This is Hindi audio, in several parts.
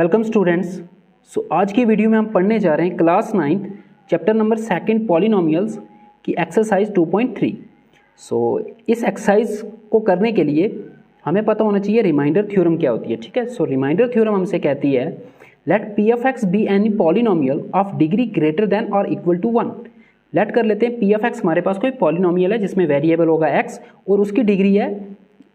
Welcome students. आज की वीडियो में हम पढ़ने जा रहे हैं क्लास 9 चैप्टर नंबर 2 पॉलिनोमियल्स की एक्सरसाइज 2.3। इस एक्सरसाइज को करने के लिए हमें पता होना चाहिए रिमाइंडर थ्योरम क्या होती है। ठीक है, रिमाइंडर थ्योरम हमसे कहती है late P of x be any polynomial of degree greater than और इक्वल टू 1। लेट कर लेते हैं पी ऑफ एक्स हमारे पास कोई पॉलिनोमियल है जिसमें वेरिएबल होगा एक्स और उसकी डिग्री है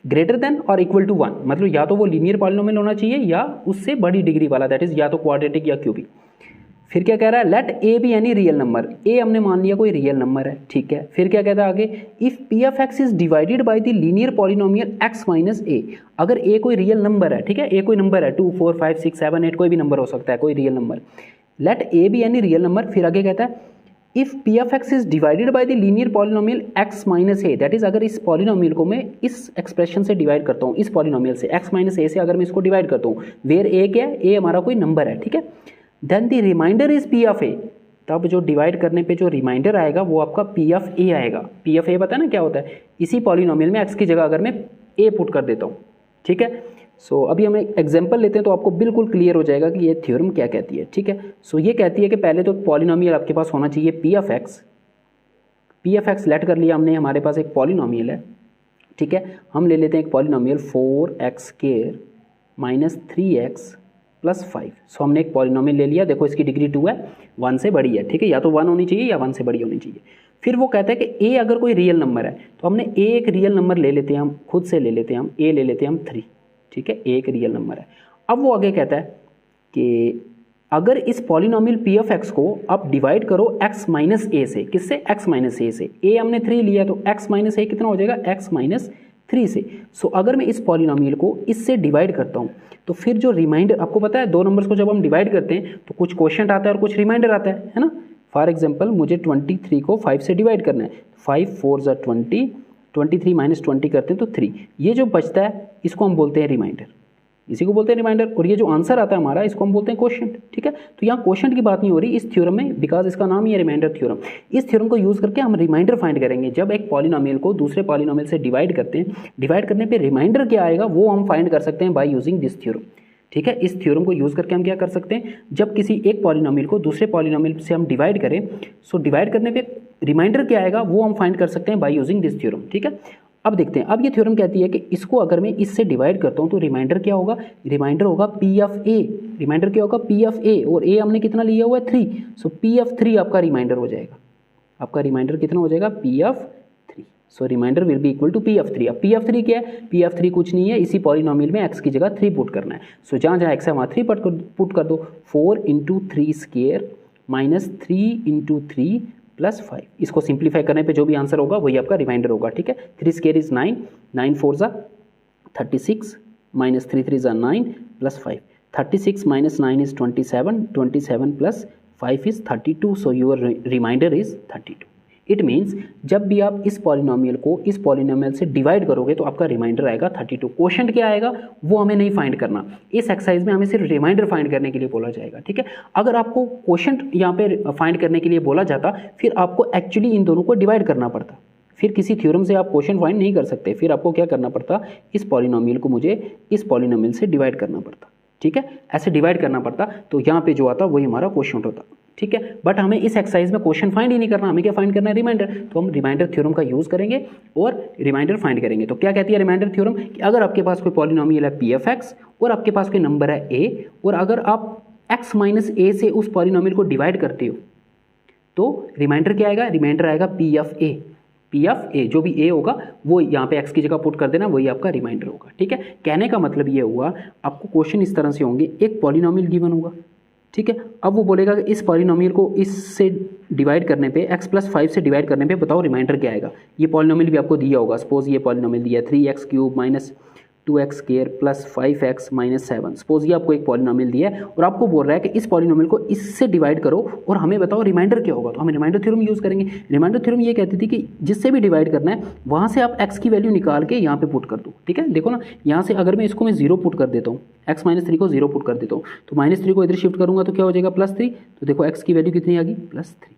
ग्रेटर देन और इक्वल टू 1, मतलब या तो वो लीनियर पॉलिनोमियल होना चाहिए या उससे बड़ी डिग्री वाला, दैट इज या तो क्वाड्रेटिक या क्यूबिक। फिर क्या कह रहा है, let A B any real number. A हमने मान लिया कोई रियल नंबर है, ठीक है। फिर क्या कहता है आगे, if P of X is divided by the linear polynomial X minus A. अगर ए कोई रियल नंबर है, ठीक है, ए कोई नंबर है 2 4 5 6 7 8 कोई भी नंबर हो सकता है, कोई real number. Late A B any real number. फिर आगे कहता है if P of X is divided by the linear polynomial X minus A, that is अगर इस पॉलिनोमियल को मैं इस एक्सप्रेशन से डिवाइड करता हूँ, इस पॉलिनोमियल से एक्स माइनस ए से अगर मैं इसको डिवाइड करता हूँ, वेयर ए क्या है, ए हमारा कोई नंबर है, ठीक है। Then the remainder is P of A. तब जो डिवाइड करने पे जो रिमाइंडर आएगा वो आपका पी ऑफ ए आएगा। पी ऑफ ए पता है ना क्या होता है, इसी पॉलिनोमियल में एक्स की जगह अगर मैं ए पुट कर देता हूँ, ठीक है। अभी हम एक एग्जांपल लेते हैं तो आपको बिल्कुल क्लियर हो जाएगा कि ये थ्योरम क्या कहती है, ठीक है। ये कहती है कि पहले तो पॉलिनोमियल आपके पास होना चाहिए P of x. P of x late कर लिया हमने, हमारे पास एक पॉलिनोमियल है, ठीक है। हम ले लेते हैं एक polynomial 4x² minus 3x plus 5। हमने एक पॉलिनोमियल ले लिया, देखो इसकी डिग्री 2 है, 1 से बड़ी है, ठीक है, या तो 1 होनी चाहिए या 1 से बड़ी होनी चाहिए। फिर वो कहता है कि a अगर कोई रियल नंबर है तो हमने a एक रियल नंबर ले लेते हैं, हम खुद से ले लेते हैं, हम a ले लेते हैं हम 3, ठीक है, एक रियल नंबर है। अब वो आगे कहता है कि अगर इस पॉलिनोमियल पी ऑफ एक्स को आप डिवाइड करो x माइनस ए से, किससे, x माइनस ए से। a हमने 3 लिया तो x माइनस ए कितना हो जाएगा, x माइनस 3 से। अगर मैं इस पॉलिनोमियल को इससे डिवाइड करता हूँ तो फिर जो रिमाइंडर, आपको पता है दो नंबर्स को जब हम डिवाइड करते हैं तो कुछ क्वोशिएंट आता है और कुछ रिमाइंडर आता है ना। फॉर एग्जाम्पल मुझे 23 को 5 से डिवाइड करना है, 5 4 ज़ा 20, 23 माइनस 20 करते हैं तो 3। ये जो बचता है इसको हम बोलते हैं रिमाइंडर, इसी को बोलते हैं रिमाइंडर। और ये जो आंसर आता है हमारा इसको हम बोलते हैं क्वोशिएंट, ठीक है। तो यहाँ क्वोशिएंट की बात नहीं हो रही इस थ्योरम में, बिकॉज इसका नाम ही है रिमाइंडर थ्योरम। इस थ्योरम को यूज करके हम रिमाइंडर फाइंड करेंगे। जब एक पॉलिनोमियल को दूसरे पॉलिनोमियल से डिवाइड करते हैं, डिवाइड करने पे रिमाइंडर क्या आएगा वो हम फाइंड कर सकते हैं बाय यूजिंग दिस थ्योरम, ठीक है। इस थ्योरम को यूज करके हम क्या कर सकते हैं, जब किसी एक पॉलिनोमियल को दूसरे पॉलिनोमियल से हम डिवाइड करें, डिवाइड करने पे रिमाइंडर क्या आएगा वो हम फाइंड कर सकते हैं बाय यूजिंग दिस थ्योरम, ठीक है। अब देखते हैं, अब ये थ्योरम कहती है कि इसको अगर मैं इससे डिवाइड करता हूँ तो रिमाइंडर क्या होगा, रिमाइंडर होगा पी ऑफ ए। रिमाइंडर क्या होगा, पी ऑफ ए, और ए हमने कितना लिया हुआ है 3, पी ऑफ 3 आपका रिमाइंडर हो जाएगा। आपका रिमाइंडर कितना हो जाएगा, P of 3। Reminder will be equal to P of 3। अब पी ऑफ 3 क्या है, पी ऑफ 3 कुछ नहीं है, इसी पॉलिनोमियल में एक्स की जगह 3 पुट करना है। जहाँ जहाँ एक्स है वहाँ 3 पुट कर दो। 4 × 3² माइनस 3 × 3 प्लस 5। इसको सिंप्लीफाई करने पे जो भी आंसर होगा वही आपका रिमाइंडर होगा, ठीक है। 3² इज 9, 9 4 ज़ा 36 माइनस 3 3 ज़ा 9 plus 5। 36 minus 9 is 27, 27 plus 5 is 32। Your reminder is 32। It means जब भी आप इस पॉलिनोमियल को इस पॉलिनोमियल से डिवाइड करोगे तो आपका रिमाइंडर आएगा 32। क्वोशिएंट क्या आएगा वो हमें नहीं फाइंड करना, इस एक्सरसाइज में हमें सिर्फ रिमाइंडर फाइंड करने के लिए बोला जाएगा, ठीक है। अगर आपको क्वोशिएंट यहाँ पे फाइंड करने के लिए बोला जाता फिर आपको एक्चुअली इन दोनों को डिवाइड करना पड़ता, फिर किसी थ्योरम से आप क्वोशिएंट फाइंड नहीं कर सकते, फिर आपको क्या करना पड़ता, इस पॉलिनोमियल को मुझे इस पॉलिनोमियल से डिवाइड करना पड़ता, ठीक है। ऐसे डिवाइड करना पड़ता तो यहाँ पे जो आता वही हमारा क्वोशिएंट होता, ठीक है। बट हमें इस एक्सरसाइज में क्वेश्चन फाइंड ही नहीं करना, हमें क्या फाइंड करना है, रिमाइंडर। तो हम रिमाइंडर थ्योरम का यूज करेंगे और रिमाइंडर फाइंड करेंगे। तो क्या कहती है रिमाइंडर थ्योरम कि अगर आपके पास कोई पॉलिनोमियल है पी ऑफ एक्स और आपके पास कोई नंबर है ए, और अगर आप एक्स माइनस ए से उस पॉलिनोमियल को डिवाइड करते हो तो रिमाइंडर क्या आएगा, रिमाइंडर आएगा P of A. P of A, जो भी ए होगा वो यहाँ पे एक्स की जगह पुट कर देना, वही आपका रिमाइंडर होगा, ठीक है। कहने का मतलब ये हुआ, आपको क्वेश्चन इस तरह से होंगे, एक पॉलिनोमियल गिवन होगा, ठीक है। अब वो बोलेगा कि इस पॉलिनोमियल को इससे डिवाइड करने पे x + 5 से डिवाइड करने पे बताओ रिमाइंडर क्या आएगा। ये पॉलिनोमियल भी आपको दिया होगा, सपोज ये पॉलिनोमियल दिया 3x³ minus 2x² plus 5x minus 7। Suppose ये आपको एक पॉलिनोमियल दिया है और आपको बोल रहा है कि इस पॉलिनोमियल को इससे डिवाइड करो और हमें बताओ रिमाइंडर क्या होगा। तो हम रिमाइंडर थ्योरम यूज़ करेंगे। रिमाइंडर थ्योरम ये कहती थी कि जिससे भी डिवाइड करना है वहाँ से आप x की वैल्यू निकाल के यहाँ पे पुट कर दो, ठीक है। देखो ना, यहाँ से अगर मैं इसको 0 पुट कर देता हूँ, x माइनस 3 को 0 पुट कर देता हूँ तो -3 को इधर शिफ्ट करूँगा तो क्या हो जाएगा +3। तो देखो x की वैल्यू कितनी आ गई, +3।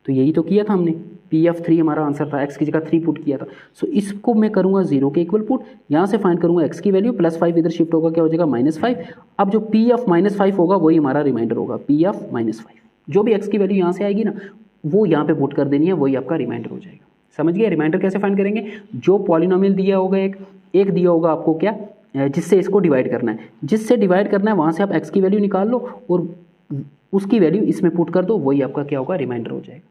तो यही तो किया था हमने, P(3) हमारा आंसर था, x की जगह 3 पुट किया था। सो इसको मैं करूँगा 0 के इक्वल पुट, यहाँ से फाइंड करूँगा x की वैल्यू, +5 इधर शिफ्ट होगा, क्या हो जाएगा -5। अब जो P(-5) होगा वही हमारा रिमाइंडर होगा, P(-5). जो भी x की वैल्यू यहाँ से आएगी ना वो यहाँ पे पुट कर देनी है, वही आपका रिमाइंडर हो जाएगा। समझ गए? रिमाइंडर कैसे फाइंड करेंगे? जो पॉलिनोमियल दिया होगा एक दिया होगा आपको क्या, जिससे इसको डिवाइड करना है, जिससे डिवाइड करना है वहाँ से आप x की वैल्यू निकाल लो और उसकी वैल्यू इसमें पुट कर दो, वही आपका क्या होगा, रिमाइंडर हो जाएगा।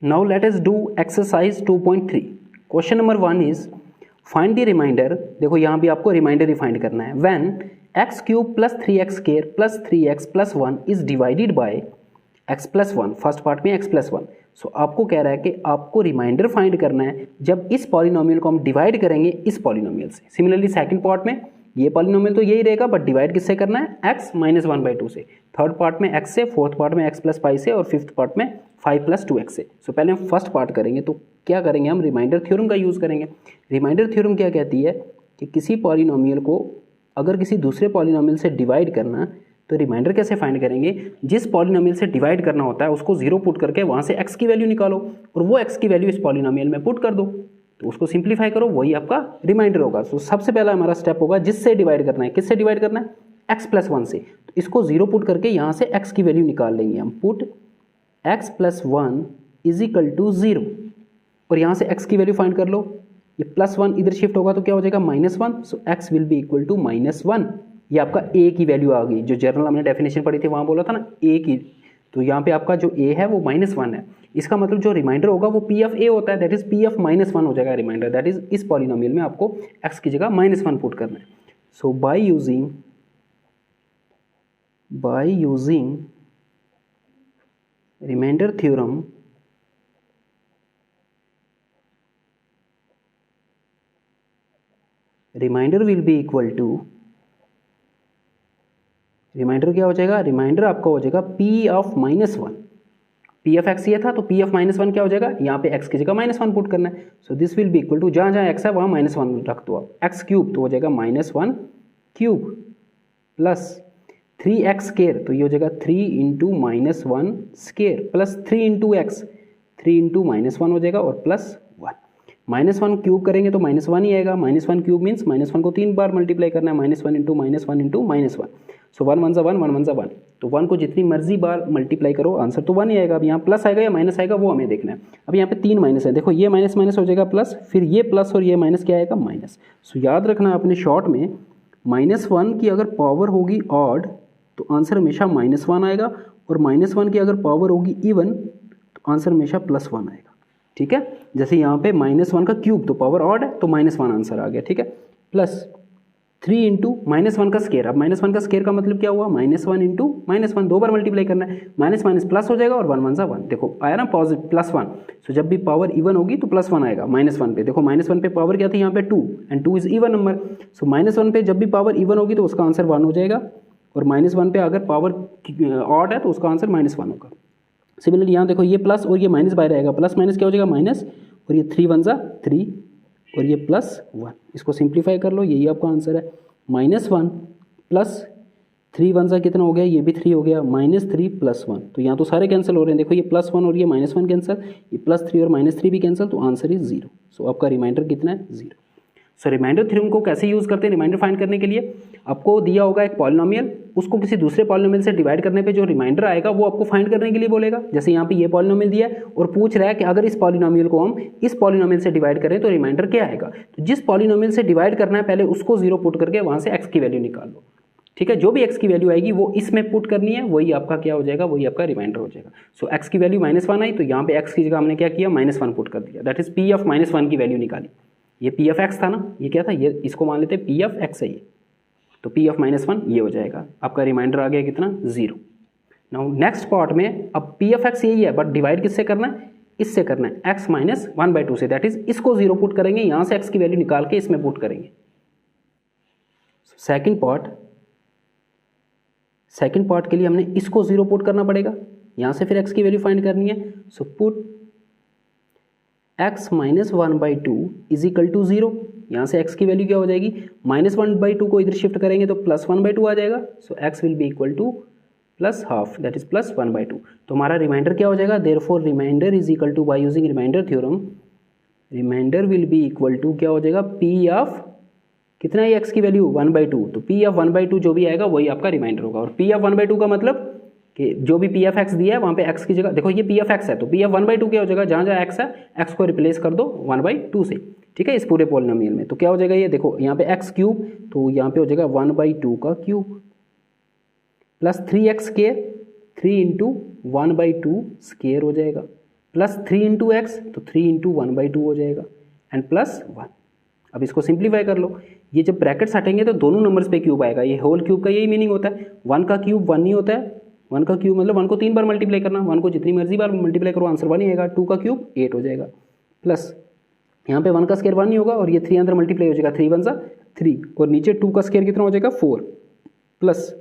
Now let us do exercise 2.3। Question number 1 is find the reminder. देखो यहाँ भी आपको रिमाइंडर ही फाइंड करना है। When x³ + 3x² + 3x + 1 is divided by x + 1, first part में x + 1। सो आपको कह रहा है कि आपको रिमाइंडर फाइंड करना है जब इस पॉलिनोमियल को हम डिवाइड करेंगे इस पॉलिनोमियल से। सिमिलरली सेकंड पार्ट में ये पॉलिनोमियल तो यही रहेगा, बट डिवाइड किससे करना है, x - 1/2 से। थर्ड पार्ट में x से, फोर्थ पार्ट में x + 5 से और फिफ्थ पार्ट में 5 + 2x से। सो पहले हम फर्स्ट पार्ट करेंगे, तो क्या करेंगे हम, रिमाइंडर थ्योरम का यूज़ करेंगे। रिमाइंडर थ्योरम क्या कहती है कि किसी पॉलिनोमियल को अगर किसी दूसरे पॉलिनोमियल से डिवाइड करना, तो रिमाइंडर कैसे फाइंड करेंगे, जिस पॉलिनोमियल से डिवाइड करना होता है उसको 0 पुट करके वहाँ से x की वैल्यू निकालो और वो x की वैल्यू इस पॉलिनोमियल में पुट कर दो, तो उसको सिंप्लीफाई करो, वही आपका रिमाइंडर होगा। तो सबसे पहला हमारा स्टेप होगा जिससे डिवाइड करना है, किससे डिवाइड करना है, x + 1 से। तो इसको 0 पुट करके यहाँ से x की वैल्यू निकाल लेंगे हम, पुट x + 1 = 0 और यहाँ से x की वैल्यू फाइंड कर लो। ये +1 इधर शिफ्ट होगा तो क्या हो जाएगा, -1। सो x will be equal to -1। ये आपका a की वैल्यू आ गई, जो जनरल हमने डेफिनेशन पढ़ी थी वहाँ बोला था ना a की, तो यहाँ पे आपका जो a है वो -1 है। इसका मतलब जो रिमाइंडर होगा वो P(a) होता है, दैट इज P(-1) हो जाएगा रिमाइंडर। दैट इज इस पॉलिनोमियल में आपको x की जगह -1 पुट करना है। So by using remainder theorem, remainder will be equal to, remainder क्या हो जाएगा, रिमाइंडर आपका हो जाएगा P(-1). P(x) ये था तो P(-1) क्या हो जाएगा, यहाँ पे x की जगह -1 पुट करना है। So this will be equal to, जहाँ जहाँ x है वहाँ -1 रख दो आप, x³ तो हो जाएगा -1³ प्लस 3x² तो ये हो जाएगा 3 × -1² प्लस 3 × x, 3 × -1 हो जाएगा और प्लस 1। -1³ करेंगे तो -1 ही आएगा, -1³ मीन्स -1 को 3 बार मल्टीप्लाई करना है, -1 × -1 × -1। सो 1 1 = 1, 1 1 = 1, तो 1 को जितनी मर्जी बार मल्टीप्लाई करो आंसर तो 1 ही आएगा। अब यहाँ प्लस आएगा या माइनस आएगा वो हमें देखना है। अब यहाँ पे 3 माइनस है, देखो ये माइनस माइनस हो जाएगा प्लस, फिर ये प्लस और ये माइनस क्या आएगा, माइनस। सो याद रखना अपने शॉर्ट में -1 की अगर पावर होगी ऑड तो आंसर हमेशा -1 आएगा, और -1 की अगर पावर होगी इवन तो आंसर हमेशा +1 आएगा। ठीक है, जैसे यहाँ पे -1 का क्यूब तो पावर ऑड है तो -1 आंसर आ गया। ठीक है, प्लस 3 × -1 का स्केयर। अब -1 का स्केयर का मतलब क्या हुआ, -1 × -1, 2 बार मल्टीप्लाई करना है, माइनस माइनस प्लस हो जाएगा और 1 1 = 1। देखो आया ना पॉजिटिव +1। सो जब भी पावर इवन होगी तो +1 आएगा -1 पे। देखो -1 पे पावर क्या थी यहाँ पे 2, एंड 2 इज इवन नंबर। सो -1 पे जब भी पावर इवन होगी तो उसका आंसर 1 हो जाएगा, और -1 पे अगर पावर ऑड है तो उसका आंसर -1 होगा। सिमिलरली यहाँ देखो ये प्लस और ये माइनस बाहर आएगा, प्लस माइनस क्या हो जाएगा माइनस, और ये 3 1 = 3 और ये +1। इसको सिंप्लीफाई कर लो, यही आपका आंसर है। -1 प्लस 3 1 कितना हो गया, ये भी 3 हो गया, -3 + 1। तो यहाँ तो सारे कैंसिल हो रहे हैं, देखो ये +1 और ये -1 कैंसिल, ये +3 और -3 भी कैंसिल, तो आंसर इज 0। सो आपका रिमाइंडर कितना है, 0। सो रिमाइंडर थ्योरम को कैसे यूज़ करते हैं रिमाइंडर फाइंड करने के लिए, आपको दिया होगा एक पॉलिनोमियल, उसको किसी दूसरे पॉलिनोमियल से डिवाइड करने पे जो रिमाइंडर आएगा वो आपको फाइंड करने के लिए बोलेगा। जैसे यहाँ पे ये पॉलिनोमियल दिया है और पूछ रहा है कि अगर इस पॉलिनोमियल को हम इस पॉलिनोमियल से डिवाइड करें तो रिमाइंडर क्या आएगा। तो जिस पॉलिनोमियल से डिवाइड करना है पहले उसको 0 पुट करके वहाँ से x की वैल्यू निकाल लो। ठीक है, जो भी x की वैल्यू आएगी वो इसमें पुट करनी है, वही आपका क्या हो जाएगा, वही आपका रिमाइंडर हो जाएगा। सो x की वैल्यू -1 आई तो यहाँ पे x की जगह हमने क्या किया, -1 पुट कर दिया, दैट इज P(-1) की वैल्यू निकाली। ये P(x) था ना, ये क्या था, ये इसको मान लेते P(x) है ये, तो P(-1) ये हो जाएगा। आपका रिमाइंडर आ गया कितना, 0। नाउ नेक्स्ट पार्ट में अब P(x) यही है, बट डिवाइड किससे करना है, इससे करना है, x - 1/2 से, दैट इज इसको 0 पुट करेंगे, यहाँ से x की वैल्यू निकाल के इसमें पुट करेंगे। सेकेंड पार्ट के लिए हमने इसको 0 पुट करना पड़ेगा, यहाँ से फिर x की वैल्यू फाइंड करनी है। So put x - 1/2 = 0। यहाँ से x की वैल्यू क्या हो जाएगी, -1/2 को इधर शिफ्ट करेंगे तो +1/2 आ जाएगा। सो x will be equal two plus half that is plus 1/2। तो हमारा रिमाइंडर क्या हो जाएगा, therefore reminder is equal to, bye using remainder theorem, remainder will be equal to क्या हो जाएगा, पी ऑफ कितना है एक्स की वैल्यू 1/2, तो पी ऑफ 1/2 जो भी आएगा वही आपका रिमाइंडर होगा। और पी ऑफ 1/2 का मतलब कि जो भी पी एफ एक्स दिया है वहाँ पे एक्स की जगह, देखो ये पी एफ एक्स है तो पी एफ 1/2 क्या हो जाएगा, जहाँ जहाँ एक्स है एक्स को रिप्लेस कर दो 1/2 से, ठीक है, इस पूरे पॉलिनोमियल में। तो क्या हो जाएगा ये देखो यहाँ पे एक्स क्यूब, तो यहाँ पे हो जाएगा 1/2 का cube plus 3x square, 3 into 1/2 square हो जाएगा, प्लस 3 इंटू एक्स तो 3 इंटू 1/2 हो जाएगा एंड प्लस 1। अब इसको सिंप्लीफाई कर लो, ये जब ब्रैकेट्स हटेंगे तो दोनों नंबर्स पे क्यूब आएगा, ये होल क्यूब का यही मीनिंग होता है। 1 का क्यूब 1 नहीं होता है, 1 का क्यूब मतलब 1 को 3 बार मल्टीप्लाई करना, 1 को जितनी मर्जी बार मल्टीप्लाई करो आंसर 1 ही आएगा। 2 का क्यूब 8 हो जाएगा, प्लस यहाँ पे 1 का स्केयर 1 नहीं होगा और ये 3 अंदर मल्टीप्लाई हो जाएगा, 3 1 सा 3 और नीचे 2 का स्केयर कितना हो जाएगा 4, प्लस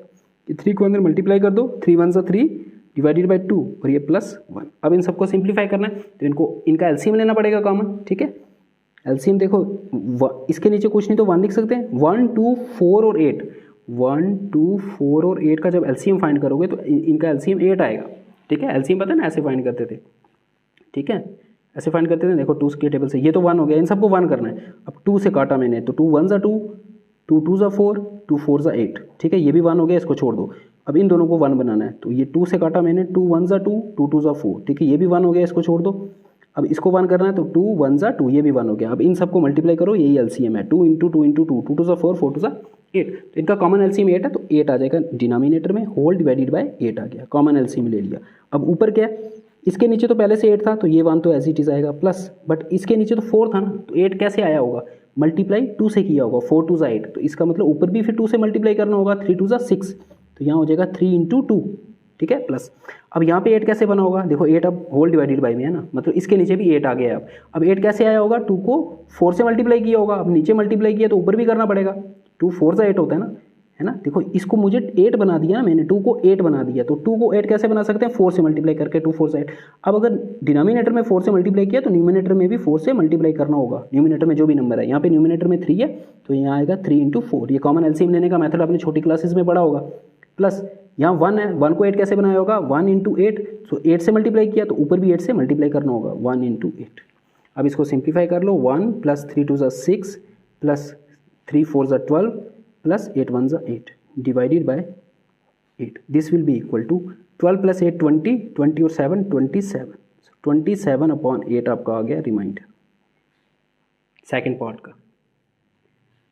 ये 3 को अंदर मल्टीप्लाई कर दो, 3 1 सा 3 डिवाइडेड बाई 2 और ये प्लस 1। अब इन सबको सिंप्लीफाई करना है तो इनका एलसीएम लेना पड़ेगा कॉमन, ठीक है। एलसीएम देखो इसके नीचे कुछ नहीं तो 1 लिख सकते हैं, 1 2 4 और 8, 1 2 4 और 8 का जब एलसीएम फाइंड करोगे तो इनका एलसीएम 8 आएगा, ठीक है। एलसीएम पता है ना, ऐसे फाइंड करते थे, ठीक है, ऐसे फाइंड करते थे। देखो 2 के टेबल से ये तो 1 हो गया, इन सबको 1 करना है। अब 2 से काटा मैंने तो 2 1 सा 2, 2 2 सा 4, 2 4 सा 8, ठीक है, ये भी 1 हो गया, इसको छोड़ दो। अब इन दोनों को 1 बनाना है तो ये 2 से काटा मैंने, 2 1 सा 2, 2 2 सा 4, ठीक है, ये भी 1 हो गया, इसको छोड़ दो। अब इसको 1 करना है तो 2 1 सा 2, ये भी 1 हो गया। अब इन सबको मल्टीप्लाई करो, यही एलसीएम है, 2 इंटू 2 इंटू 2, 2 2 सा 4, 4 2 सा 8, तो इनका कॉमन एलसीएम 8 है तो 8 आ जाएगा डिनोमिनेटर में, होल डिवाइडेड बाय 8 आ गया, कॉमन एलसीएम ले लिया। अब ऊपर क्या है, इसके नीचे तो पहले से 8 था तो ये 1 तो एज इट इज आएगा, प्लस बट इसके नीचे तो 4 था ना, तो 8 कैसे आया होगा, मल्टीप्लाई 2 से किया होगा, 4 2 सा 8, तो इसका मतलब ऊपर भी फिर 2 से मल्टीप्लाई करना होगा, 3 2 सा 6, तो यहाँ हो जाएगा 3 इंटू 2, ठीक है, प्लस। अब यहाँ पे 8 कैसे बना होगा, देखो 8 अब होल डिवाइडेड बाई में है ना, मतलब इसके नीचे भी 8 आ गया है। अब 8 कैसे आया होगा, 2 को 4 से मल्टीप्लाई किया होगा, अब नीचे मल्टीप्लाई किया तो ऊपर भी करना पड़ेगा, 2 4 सा 8 होता है ना। देखो इसको मुझे 8 बना दिया ना मैंने, 2 को 8 बना दिया, तो 2 को 8 कैसे बना सकते हैं, 4 से मल्टीप्लाई करके, 2 4 से 8। अब अगर डिनोमिनेटर में 4 से मल्टीप्लाई किया तो न्यूमिनेटर में भी 4 से मल्टीप्लाई करना होगा, न्यूमिनेटर में जो भी नंबर है। यहाँ पे न्यूमिनेटर में 3 है तो यहाँ आएगा 3 इंटू 4, ये कॉमन एलसीएम लेने का मेथड आपने छोटी क्लासेस में पढ़ा होगा। प्लस यहाँ 1 है, 1 को 8 कैसे बनाया होगा, 1 इंटू 8, सो 8 से मल्टीप्लाई किया तो ऊपर भी 8 से मल्टीप्लाई करना होगा, 1 इंटू 8। अब इसको सिंप्लीफाई कर लो, 1 प्लस 3 2 सा 6 प्लस 3 4 सा 12 प्लस 8 1 सा 8 divided by 8, this will be equal to 12 plus 8 20, 20 और 7 27, 27/8 आपका आ गया रिमाइंडर सेकेंड पार्ट का।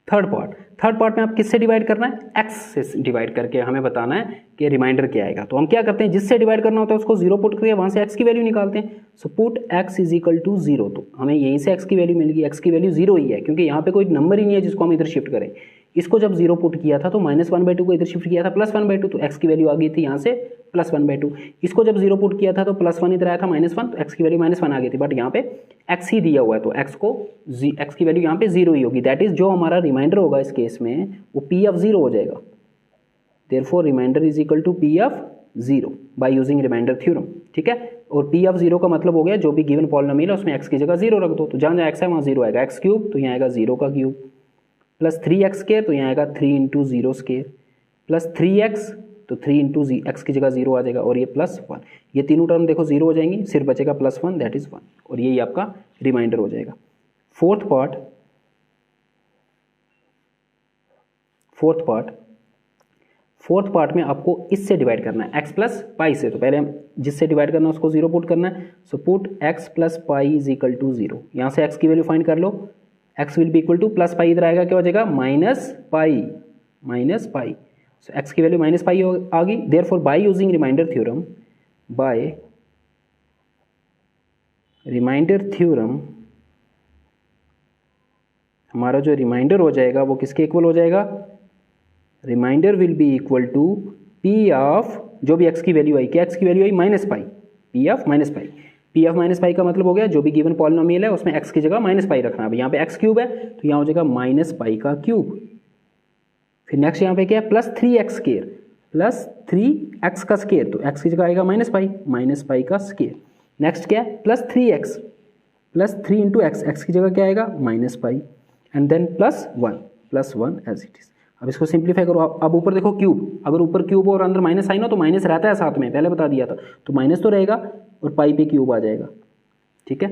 थर्ड पार्ट में आप किससे डिवाइड करना है, एक्स से डिवाइड करके हमें बताना है कि रिमाइंडर क्या आएगा। तो हम क्या करते हैं, जिससे डिवाइड करना होता है उसको 0 पुट करके वहाँ से एक्स की वैल्यू निकालते हैं। So put x is equal to 0, तो हमें यहीं से एक्स की वैल्यू मिलेगी, एक्स की वैल्यू 0 ही है क्योंकि यहाँ पे कोई नंबर ही नहीं है जिसको हम इधर शिफ्ट करें। इसको जब 0 पुट किया था तो -1/2 को इधर शिफ्ट किया था +1/2, तो एक्स की वैल्यू आ गई थी यहाँ से +1/2। इसको जब 0 पुट किया था तो +1 इधर आया था -1, तो एक्स की वैल्यू -1 आ गई थी, बट यहाँ पे एक्स ही दिया हुआ है तो एक्स की वैल्यू यहाँ पे 0 ही होगी। दैट इज जो हमारा रिमाइंडर होगा इस केस में वो P ऑफ 0 हो जाएगा। Therefore reminder is equal to P of 0 bye using remainder theorem, ठीक है। और P ऑफ 0 का मतलब हो गया जो भी गिवन पॉलिनोमियल है उसमें x की जगह 0 रख दो, तो जहाँ जहाँ x है वहाँ 0 आएगा, x क्यूब तो यहाँ आएगा 0 का क्यूब, प्लस 3x स्केयर तो यहाँ आएगा 3 इंटू 0 स्केयर, प्लस 3x तो 3 इंटू x की जगह 0 आ जाएगा, और ये +1, ये तीनों टर्म देखो 0 हो जाएंगी, सिर्फ बचेगा +1 दैट इज 1, और यही आपका रिमाइंडर हो जाएगा। फोर्थ पार्ट में आपको इससे डिवाइड करना है x प्लस पाई से, तो पहले हम जिससे डिवाइड करना है उसको 0 पुट करना है। So put x plus pi is equal to 0, यहाँ से x की वैल्यू फाइंड कर लो, x will be equal two plus pi इधर आएगा क्या हो जाएगा माइनस पाई, सो x की वैल्यू -पाई आ गई। Therefore by using remainder theorem हमारा जो रिमाइंडर हो जाएगा वो किसके इक्वल हो जाएगा, remainder will be equal to P of जो भी x की वैल्यू आई, क्या x की वैल्यू आई -पाई, P ऑफ -पाई का मतलब हो गया जो भी गिवन पॉलिनोमियल है उसमें x की जगह -पाई रखना है। यहाँ पे x क्यूब है तो यहाँ हो जाएगा -पाई का क्यूब। फिर नेक्स्ट यहाँ पे क्या है, plus 3x square, plus 3x का स्केयर, तो x की जगह आएगा -पाई का स्केयर। नेक्स्ट क्या है, plus 3x, plus 3 into x की जगह क्या आएगा -pi, and then +1 as it is. अब इसको सिंप्लीफाई करो। अब ऊपर देखो क्यूब, अगर ऊपर क्यूब और अंदर माइनस साइन हो तो माइनस रहता है साथ में, पहले बता दिया था, तो माइनस तो रहेगा और पाई पे क्यूब आ जाएगा, ठीक है।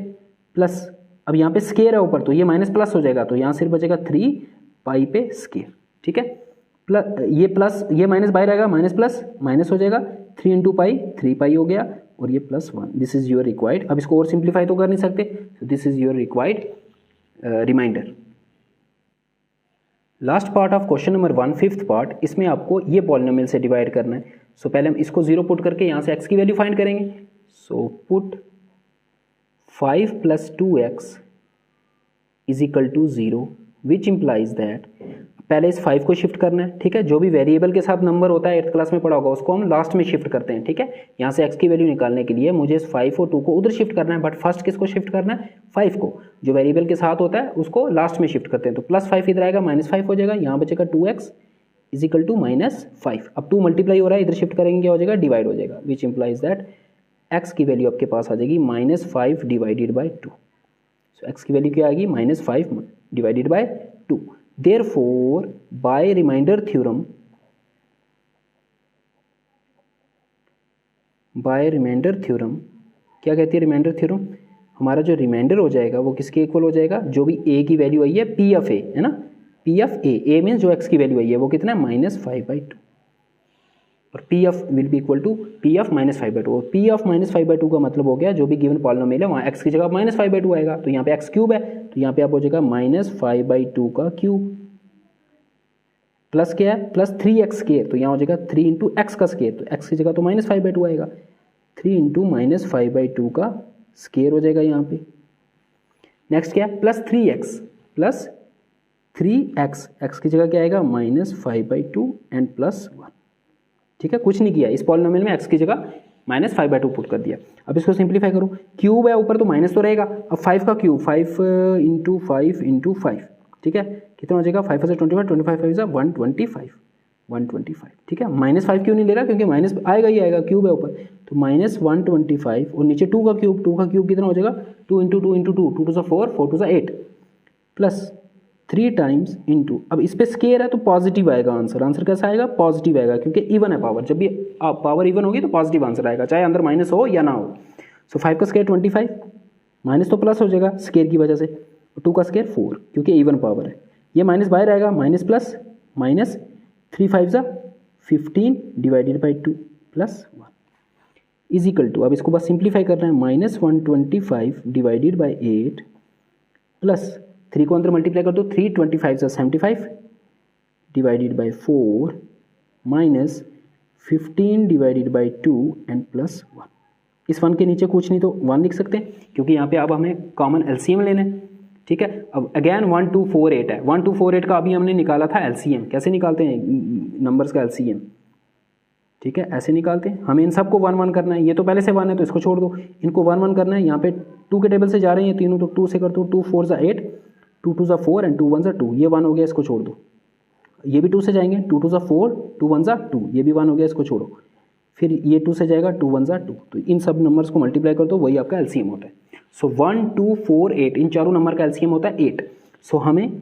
प्लस अब यहाँ पे स्केयर है ऊपर, तो ये माइनस प्लस हो जाएगा, तो यहाँ सिर्फ बचेगा 3 पाई पे स्केयर, ठीक है। प्लस ये माइनस बाहर आएगा, माइनस प्लस माइनस हो जाएगा, 3 इंटू पाई 3 पाई हो गया, और ये +1। This is your required. अब इसको और सिंप्लीफाई तो कर नहीं सकते, तो this is your required reminder. Last part of question number 1, 5th part, इसमें आपको ये पॉलिनोमियल से डिवाइड करना है। सो पहले हम इसको 0 पुट करके यहाँ से x की वैल्यू फाइंड करेंगे। So put 5 + 2x = 0 which implies that, पहले इस 5 को शिफ्ट करना है, ठीक है। जो भी वेरिएबल के साथ नंबर होता है 8th क्लास में पढ़ा होगा, उसको हम लास्ट में शिफ्ट करते हैं, ठीक है। यहाँ से x की वैल्यू निकालने के लिए मुझे इस 5 और 2 को उधर शिफ्ट करना है, बट फर्स्ट किसको शिफ्ट करना है, 5 को, जो वेरिएबल के साथ होता है उसको लास्ट में शिफ्ट करते हैं। तो +5 इधर आएगा, -5 हो जाएगा, यहाँ बचेगा 2x = -5। अब 2 मल्टीप्लाई हो रहा है, इधर शिफ्ट करेंगे क्या हो जाएगा, डिवाइड हो जाएगा, विच इम्प्लाइज दैट x की वैल्यू आपके पास आ जाएगी -5 / 2। सो x की वैल्यू क्या आएगी, -5 / 2। Therefore, by remainder theorem, क्या कहती है रिमाइंडर थ्योरम, हमारा जो रिमाइंडर हो जाएगा वो किसके इक्वल हो जाएगा, जो भी a की वैल्यू आई है P ऑफ A, है ना, P ऑफ A मीन्स जो x की वैल्यू आई है वो कितना है, -5/2, और P of will be equal to P of -5/2, और P ऑफ -5/2 का मतलब हो गया जो भी गिवन पॉलिनोमियल है वहाँ x की जगह -5/2 आएगा, तो यहाँ पे x क्यूब है, तो यहाँ पे आप हो जाएगा -5/2 का क्यूब, प्लस क्या है, प्लस 3x स्क्वायर, तो यहाँ हो जाएगा 3 इंटू एक्स का स्क्वायर, तो x की जगह तो -5/2 आएगा, 3 इंटू -5/2 का स्क्वायर हो जाएगा यहाँ पे। नेक्स्ट क्या है, plus 3x plus 3x, x की जगह क्या आएगा, -5/2 एंड +1, ठीक है। कुछ नहीं किया, इस पॉलिनोमियल में x की जगह -5/2 पुट कर दिया। अब इसको सिंप्लीफाई करो, क्यूब है ऊपर तो माइनस तो रहेगा, अब 5 का क्यूब 5 इंटू 5, ठीक है, कितना हो जाएगा, 5 से 25, 25 5 125, 125, ठीक है। -5 क्यों नहीं ले रहा, क्योंकि माइनस आएगा ही आएगा, क्यूब है ऊपर, तो -125 और नीचे 2 का क्यूब कितना हो जाएगा, 2 into 2 into 2, 2 to 4, 4 to 8, plus 3 times into, अब इस पर स्केयर है तो पॉजिटिव आएगा आंसर कैसा आएगा, पॉजिटिव आएगा, क्योंकि इवन है पावर, जब भी पावर इवन होगी तो पॉजिटिव आंसर आएगा, चाहे अंदर माइनस हो या ना हो। सो 5 का स्केयर 25, माइनस तो प्लस हो जाएगा स्केयर की वजह से, 2 का स्केयर 4, क्योंकि इवन पावर है, ये माइनस बाहर आएगा, माइनस प्लस माइनस, 3 5 15 / 2 +1 = अब इसको बस सिंप्लीफाई करना है, -125 / 8 प्लस 3 को अंदर मल्टीप्लाई कर दो, 3 25 75 / 4 माइनस 15 / 2 एंड +1। इस 1 के नीचे कुछ नहीं तो 1 लिख सकते हैं, क्योंकि यहाँ पे अब हमें कॉमन एलसीएम लेना है, ठीक है। अब अगेन 1248 है, 1248 का अभी हमने निकाला था एलसीएम, कैसे निकालते हैं नंबर्स का एलसीएम, ठीक है, ऐसे निकालते हैं। हमें इन सबको 1 1 करना है, ये तो पहले से 1 है तो इसको छोड़ दो, इनको 1 1 करना है। यहाँ पे 2 के टेबल से जा रहे हैं तीनों, तो 2 से कर दो, 2 4 = 8, 2 2 = 4 एंड 2 1 = 2, ये 1 हो गया, इसको छोड़ दो। ये भी 2 से जाएंगे, 2 2 = 4, 2 1 = 2, ये भी 1 हो गया, इसको छोड़ो। फिर ये 2 से जाएगा, 2 1 = 2, तो इन सब नंबर्स को मल्टीप्लाई कर दो, वही आपका एलसीएम होता है। सो 1 2 4 8, इन चारों नंबर का एलसीएम होता है 8। सो हमें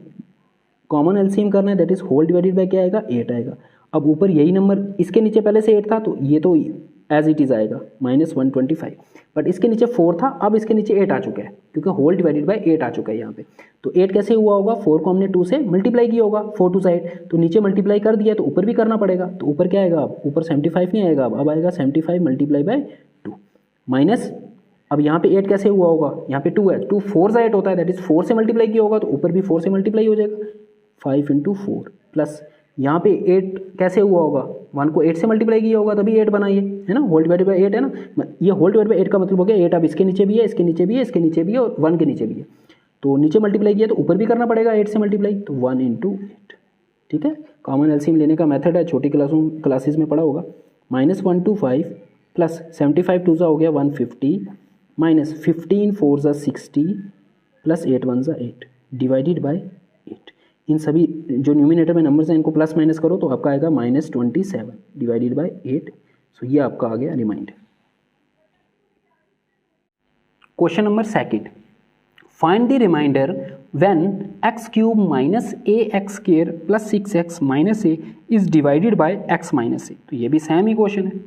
कॉमन एलसीएम करना है, that is whole divided by क्या आएगा, 8 आएगा। अब ऊपर यही नंबर, इसके नीचे पहले से 8 था तो ये तो एज इट इज़ आएगा -125, बट इसके नीचे 4 था, अब इसके नीचे 8 आ चुका है, क्योंकि होल डिवाइडेड बाय 8 आ चुका है यहाँ पे। तो 8 कैसे हुआ होगा, 4 को हमने 2 से मल्टीप्लाई किया होगा, 4 2 8, तो नीचे मल्टीप्लाई कर दिया तो ऊपर भी करना पड़ेगा, तो ऊपर क्या आएगा, अब ऊपर 75 नहीं आएगा, अब आएगा 75 × 2 माइनस, अब यहाँ पे 8 कैसे हुआ होगा, यहाँ पे 2 है, 2 4 × 8 होता है, दैट इज 4 से मल्टीप्लाई किया होगा, तो ऊपर भी 4 से मल्टीप्लाई हो जाएगा, 5 × 4 प्लस यहाँ पे 8 कैसे हुआ होगा, 1 को 8 से मल्टीप्लाई किया होगा तभी 8 बनाइए, है ना, होल डिवाइडेड बाय 8 है ना, ये होल डिवाइडेड बाय 8 का मतलब हो गया 8 अब इसके नीचे भी है, इसके नीचे भी है, इसके नीचे भी है और 1 के नीचे भी है, तो नीचे मल्टीप्लाई किया तो ऊपर भी करना पड़ेगा 8 से मल्टीप्लाई, तो 1 × 8, ठीक है। कॉमन एलसीएम लेने का मेथड है, छोटी क्लासेस में पढ़ा होगा, -125 प्लस 75 2 हो गया 150 माइनस 15 4 = 60 प्लस 8 1 = 8 डिवाइडेड बाय 8। इन सभी जो न्यूमिनेटर में नंबर्स हैं इनको प्लस माइनस करो तो आपका आएगा -27 डिवाइडेड बाय 8। सो ये आपका आ गया remainder. Question number 2, find the remainder when X cube minus A X square plus 6x minus A is divided by x minus A. तो ये भी सेम ही क्वेश्चन है।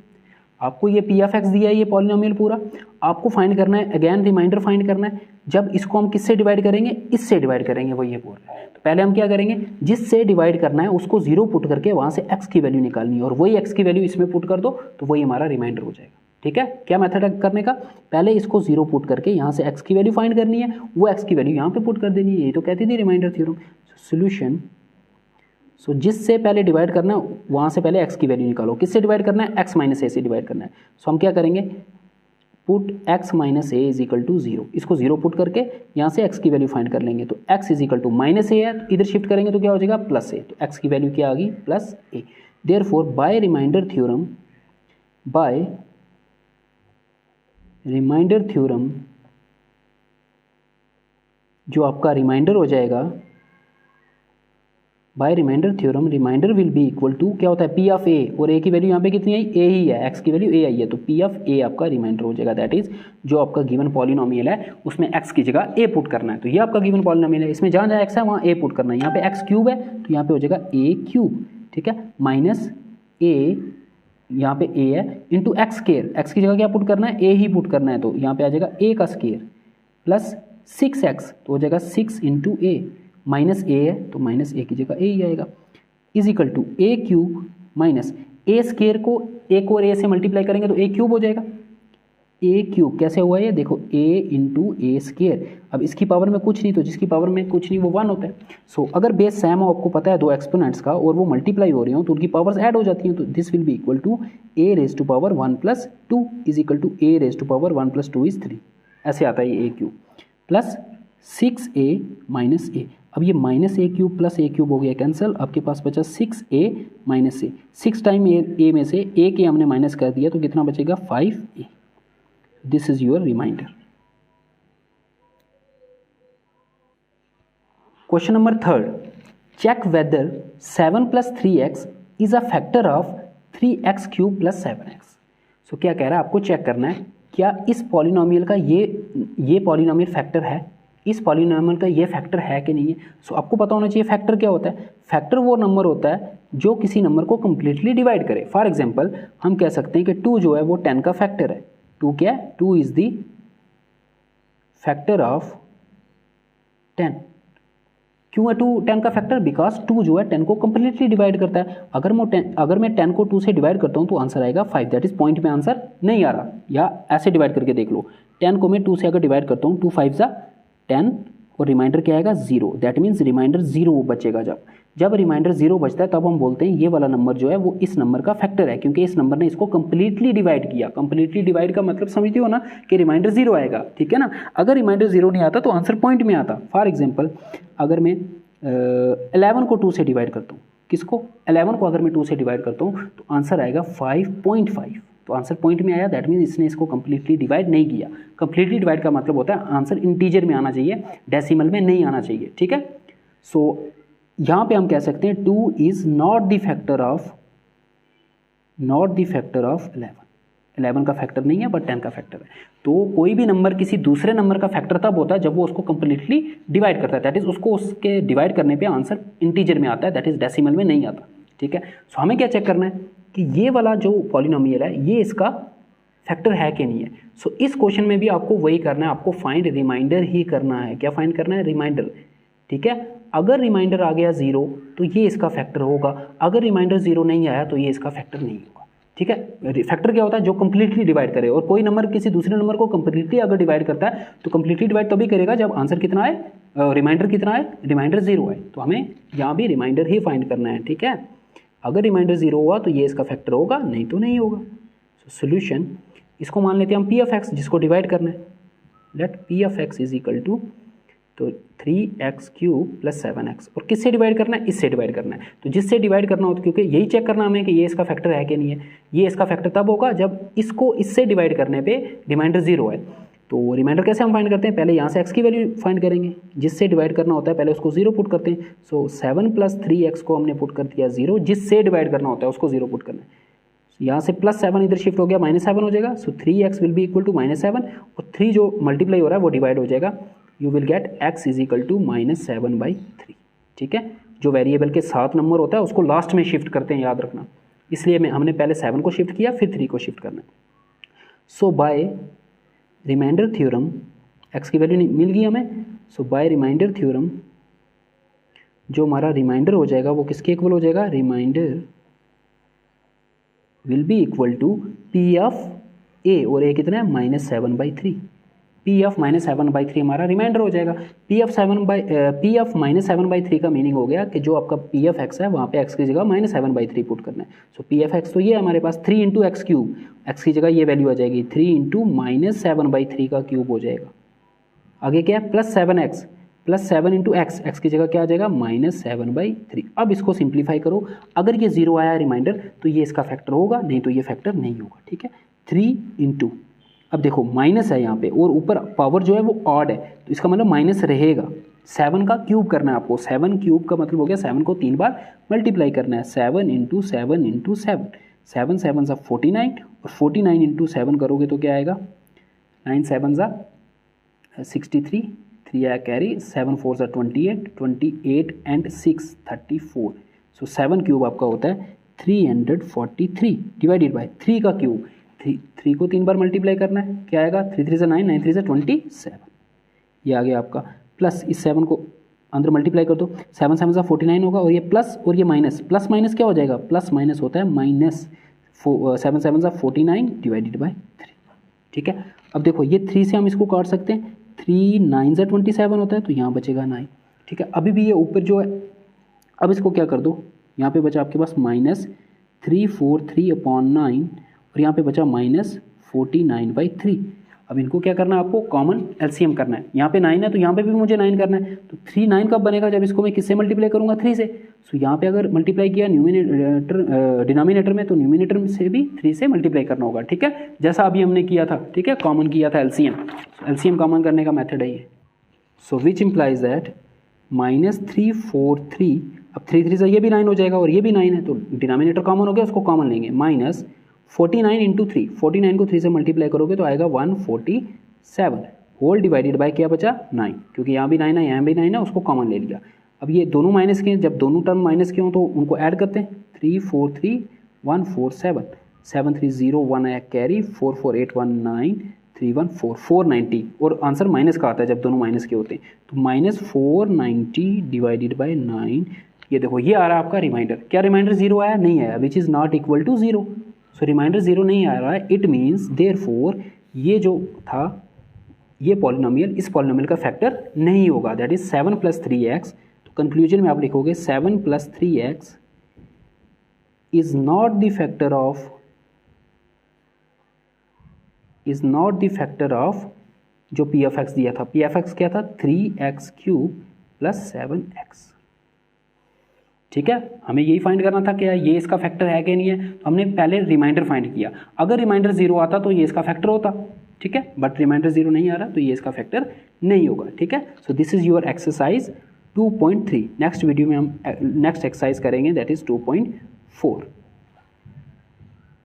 आपको ये पी ऑफ एक्स दिया है, ये पॉलिनोमियल पूरा आपको फाइंड करना है। अगेन रिमाइंडर फाइंड करना है। जब इसको हम किससे डिवाइड करेंगे, इससे डिवाइड करेंगे, वो ये बोल रहे हैं। तो पहले हम क्या करेंगे, जिससे डिवाइड करना है उसको 0 पुट करके वहाँ से x की वैल्यू निकालनी है और वही x की वैल्यू इसमें पुट कर दो तो वही हमारा रिमाइंडर हो जाएगा। ठीक है, क्या मेथड है करने का, पहले इसको 0 पुट करके यहाँ से x की वैल्यू फाइंड करनी है, वो x की वैल्यू यहाँ पे पुट कर देनी है। ये तो कहती थी रिमाइंडर थ्योरम। सोल्यूशन, सो जिससे पहले डिवाइड करना है वहाँ से पहले x की वैल्यू निकालो। किससे डिवाइड करना है, x माइनस ए से डिवाइड करना है। सो हम क्या करेंगे, put x minus A is equal to 0, इसको 0 पुट करके यहाँ से x की वैल्यू फाइंड कर लेंगे। तो x is equal to minus A है, तो इधर शिफ्ट करेंगे तो क्या हो जाएगा, प्लस ए। तो x की वैल्यू क्या आ गई, plus A. Therefore by remainder theorem, bye remainder theorem जो आपका रिमाइंडर हो जाएगा, bye reminder theorem remainder will be equal to क्या होता है, पी ऑफ ए, और ए की वैल्यू यहाँ पे कितनी आई, ए ही है, एक्स की वैल्यू ए आई है, तो पी ऑफ ए आपका रिमाइंडर हो जाएगा। दैट इज जो आपका गिवन पॉलिनोमियल है उसमें एक्स की जगह ए पुट करना है। तो ये आपका गिवन पॉलिनोमियल है, इसमें जहाँ जहाँ एक्स है वहाँ ए पुट करना है। यहाँ पे एक्स क्यूब है तो यहाँ पे हो जाएगा ए क्यूब, ठीक है, माइनस ए, यहाँ पे ए है, इंटू एक्स स्क्वायर, एक्स की जगह क्या पुट करना है, ए ही पुट करना है, तो यहाँ पे आ जाएगा ए का स्क्वायर प्लस 6x, तो हो जाएगा 6 इंटू ए, माइनस ए है तो माइनस ए की जगह ए ही आएगा, is equal to A cube minus A square को एक और ए से मल्टीप्लाई करेंगे तो ए क्यूब हो जाएगा। ए क्यूब कैसे हुआ है, देखो ए इंटू ए स्क्वायर, अब इसकी पावर में कुछ नहीं तो जिसकी पावर में कुछ नहीं वो 1 होता है। सो अगर बेस सेम हो, आपको पता है दो एक्सपोनेंट्स का, और वो मल्टीप्लाई हो रही हो तो उनकी पावर्स ऐड हो जाती हैं, तो this will be equal to A raise to power 1 plus 2 is equal to A raise to power 1 plus 2 is 3, ऐसे आता है ये ए क्यूब प्लस 6a माइनस ए। अब ये माइनस ए क्यूब प्लस ए क्यूब हो गया कैंसिल, आपके पास बचा 6a माइनस ए, 6 टाइम ए में से ए के हमने माइनस कर दिया तो कितना बचेगा 5a। This is your reminder. Question number 3, check whether 7 plus 3x is a factor of 3x cube plus 7x। सो क्या कह रहा है, आपको चेक करना है क्या इस पॉलिनोमियल का ये पॉलिनोमियल फैक्टर है, इस पॉलिनोमियल का ये फैक्टर है कि नहीं है। सो आपको पता होना चाहिए फैक्टर क्या होता है। फैक्टर वो नंबर होता है जो किसी नंबर को कंप्लीटली डिवाइड करे। फॉर एग्जांपल हम कह सकते हैं कि 2 जो है वो 10 का फैक्टर है। 2 क्या है, 2 इज द फैक्टर ऑफ 10। क्यों है 2 10 का फैक्टर, बिकॉज 2 जो है 10 को कंप्लीटली डिवाइड करता है। अगर मैं 10 को 2 से डिवाइड करता हूँ तो आंसर आएगा 5। दैट इज पॉइंट में आंसर नहीं आ रहा, या ऐसे डिवाइड करके देख लो, 10 को मैं 2 से अगर डिवाइड करता हूँ 2 5 जा 10 और रिमाइंडर क्या आएगा 0। दैट मीन्स रिमाइंडर 0 बचेगा। जब रिमाइंडर 0 बचता है तब हम बोलते हैं ये वाला नंबर जो है वो इस नंबर का फैक्टर है, क्योंकि इस नंबर ने इसको कंप्लीटली डिवाइड किया। कंप्लीटली डिवाइड का मतलब समझते हो ना कि रिमाइंडर 0 आएगा, ठीक है ना। अगर रिमाइंडर 0 नहीं आता तो आंसर पॉइंट में आता। फॉर एग्जाम्पल अगर मैं 11 को 2 से डिवाइड करता हूँ, किसको, 11 को अगर मैं 2 से डिवाइड करता हूँ तो आंसर आएगा 5.5। तो आंसर पॉइंट में आया, दैट मीन्स इसने इसको कंप्लीटली डिवाइड नहीं किया। कंप्लीटली डिवाइड का मतलब होता है आंसर इंटीजर में आना चाहिए, डेसिमल में नहीं आना चाहिए, ठीक है। सो यहाँ पे हम कह सकते हैं 2 is not the factor of 11। 11 का फैक्टर नहीं है बट 10 का फैक्टर है। तो कोई भी नंबर किसी दूसरे नंबर का फैक्टर तब होता है जब वो उसको कंप्लीटली डिवाइड करता है, दैट इज उसको उसके डिवाइड करने पे आंसर इंटीजर में आता है, दैट इज डेसिमल में नहीं आता, ठीक है। सो हमें क्या चेक करना है कि ये वाला जो पॉलिनोमियल है ये इसका फैक्टर है कि नहीं है। सो इस क्वेश्चन में भी आपको वही करना है, आपको फाइंड रिमाइंडर ही करना है। क्या फाइंड करना है, रिमाइंडर, ठीक है। अगर रिमाइंडर आ गया 0 तो ये इसका फैक्टर होगा, अगर रिमाइंडर 0 नहीं आया तो ये इसका फैक्टर नहीं होगा, ठीक है। फैक्टर क्या होता है, जो कंप्लीटली डिवाइड करे। और कोई नंबर किसी दूसरे नंबर को कंप्लीटली अगर डिवाइड करता है तो कंप्लीटली डिवाइड तभी करेगा जब आंसर कितना आए, रिमाइंडर कितना आए, रिमाइंडर 0 आए। तो हमें यहाँ भी रिमाइंडर ही फाइंड करना है, ठीक है। अगर रिमाइंडर 0 हुआ तो ये इसका फैक्टर होगा, नहीं तो नहीं होगा। सो सोल्यूशन, इसको मान लेते हैं हम पी ऑफ एक्स, जिसको डिवाइड करना है। Late P of X is equal to, तो 3x क्यूब प्लस 7x, और किससे डिवाइड करना है, इससे डिवाइड करना है। तो जिससे डिवाइड करना होता है, क्योंकि यही चेक करना हमें कि ये इसका फैक्टर है कि नहीं है। ये इसका फैक्टर तब होगा जब इसको इससे डिवाइड करने पे रिमाइंडर 0 है। तो रिमाइंडर कैसे हम फाइंड करते हैं, पहले यहाँ से x की वैल्यू फाइंड करेंगे, जिससे डिवाइड करना होता है पहले उसको 0 पुट करते हैं। सो 7 प्लस 3x को हमने पुट कर दिया 0, जिससे डिवाइड करना होता है उसको 0 पुट करना है। यहाँ से प्लस 7 इधर शिफ्ट हो गया, -7 हो जाएगा। सो 3x will be equal to -7, और 3 जो मल्टीप्लाई हो रहा है वो डिवाइड हो जाएगा you will get x is equal to -7/3। ठीक है, जो वेरिएबल के साथ नंबर होता है उसको लास्ट में शिफ्ट करते हैं, याद रखना। इसलिए हमने पहले 7 को शिफ्ट किया, फिर 3 को शिफ्ट करना है। So bye remainder theorem x की वैल्यू मिल गई हमें। सो बाय रिमाइंडर थ्योरम जो हमारा रिमाइंडर हो जाएगा वो किसके इक्वल हो जाएगा, remainder will be equal to P of A, और ए कितना है -7/3। पी ऑफ -7/3 हमारा रिमाइंडर हो जाएगा। पी ऑफ -7/3 का मीनिंग हो गया कि जो आपका पी ऑफ एक्स है वहाँ पे एक्स की जगह -7/3 पुट करना है। सो पी ऑफ एक्स तो ये है हमारे पास 3 × x³, एक्स की जगह ये वैल्यू आ जाएगी 3 × -7/3 का क्यूब हो जाएगा। आगे क्या है, +7x +7 × x, एक्स की जगह क्या आ जाएगा -7/3। अब इसको सिंप्लीफाई करो, अगर ये 0 आया रिमाइंडर तो ये इसका फैक्टर होगा, नहीं तो ये फैक्टर नहीं होगा। ठीक है, 3 × अब देखो माइनस है यहाँ पे और ऊपर पावर जो है वो ऑड है, तो इसका मतलब माइनस रहेगा। 7 का क्यूब करना है आपको, 7 क्यूब का मतलब हो गया 7 को 3 बार मल्टीप्लाई करना है। 7 × 7 × 7, 7 7 सा 49, और 49 × 7 करोगे तो क्या आएगा, 9 7 सा 63, 3 आया कैरी, 7 4 सा 28, 28 एंड 6 34। सो 7 क्यूब आपका होता है 343 डिवाइडेड बाय 3 का क्यूब, 3 को 3 बार मल्टीप्लाई करना है, क्या आएगा 3 3 से 9, 9 3 से 27, ये आ गया आपका। प्लस इस 7 को अंदर मल्टीप्लाई कर दो, 7 7 से 49 होगा, और ये प्लस और ये माइनस, प्लस माइनस क्या हो जाएगा, प्लस माइनस होता है माइनस, 7 7 से 49 डिवाइडेड बाय 3। ठीक है, अब देखो ये 3 से हम इसको काट सकते हैं, 3 9 से 27 होता है, तो यहाँ बचेगा 9। ठीक है, अभी भी ये ऊपर जो है, अब इसको क्या कर दो, यहाँ पे बचा आपके पास -343/9, और यहाँ पे बचा -49/3। अब इनको क्या करना है आपको, कॉमन एलसीएम करना है। यहाँ पे 9 है तो यहाँ पे भी मुझे 9 करना है, तो 3 9 कब बनेगा, जब इसको मैं किससे मल्टीप्लाई करूँगा, 3 से। सो यहाँ पे अगर मल्टीप्लाई किया डिनोमिनेटर में, तो न्यूमिनेटर से भी 3 से मल्टीप्लाई करना होगा। ठीक है, जैसा अभी हमने किया था। ठीक है, कॉमन किया था एलसीएम, एलसीएम कॉमन करने का मेथड है ये। सो विच इम्प्लाइज दैट -343, अब 3 3 से ये भी 9 हो जाएगा और ये भी 9 है, तो डिनोमिनेटर कॉमन हो गया, उसको कॉमन लेंगे, -49 × 3, 49 को 3 से मल्टीप्लाई करोगे तो आएगा 147, होल डिवाइडेड बाय क्या बचा 9, क्योंकि यहाँ भी 9 है यहाँ भी 9 है, उसको कॉमन ले लिया। अब ये दोनों माइनस के हैं, जब दोनों टर्म माइनस के हों तो उनको ऐड करते हैं, 343 147, 7301 आया कैरी, 4481 314 490, और आंसर माइनस का आता है जब दोनों माइनस के होते हैं, तो -490 डिवाइडेड बाय 9। ये देखो ये आ रहा है आपका रिमाइंडर। क्या रिमाइंडर 0 आया, नहीं आया, which is not equal to 0। So reminder 0 नहीं आ रहा है, इट मीन्स देयरफॉर ये जो था ये पॉलिनोमियल इस पॉलिनोमियल का फैक्टर नहीं होगा, दैट इज 7 + 3x। तो कंक्लूजन में आप लिखोगे 7 + 3x is not the factor of जो पी ऑफ एक्स दिया था। पी ऑफ एक्स क्या था, 3x³ + 7x। ठीक है, हमें यही फाइंड करना था क्या ये इसका फैक्टर है कि नहीं है, तो हमने पहले रिमाइंडर फाइंड किया। अगर रिमाइंडर 0 आता तो ये इसका फैक्टर होता। ठीक है, बट रिमाइंडर 0 नहीं आ रहा तो ये इसका फैक्टर नहीं होगा। ठीक है, so this is your exercise 2.3। Next video में हम नेक्स्ट एक्सरसाइज करेंगे, दैट इज 2.4।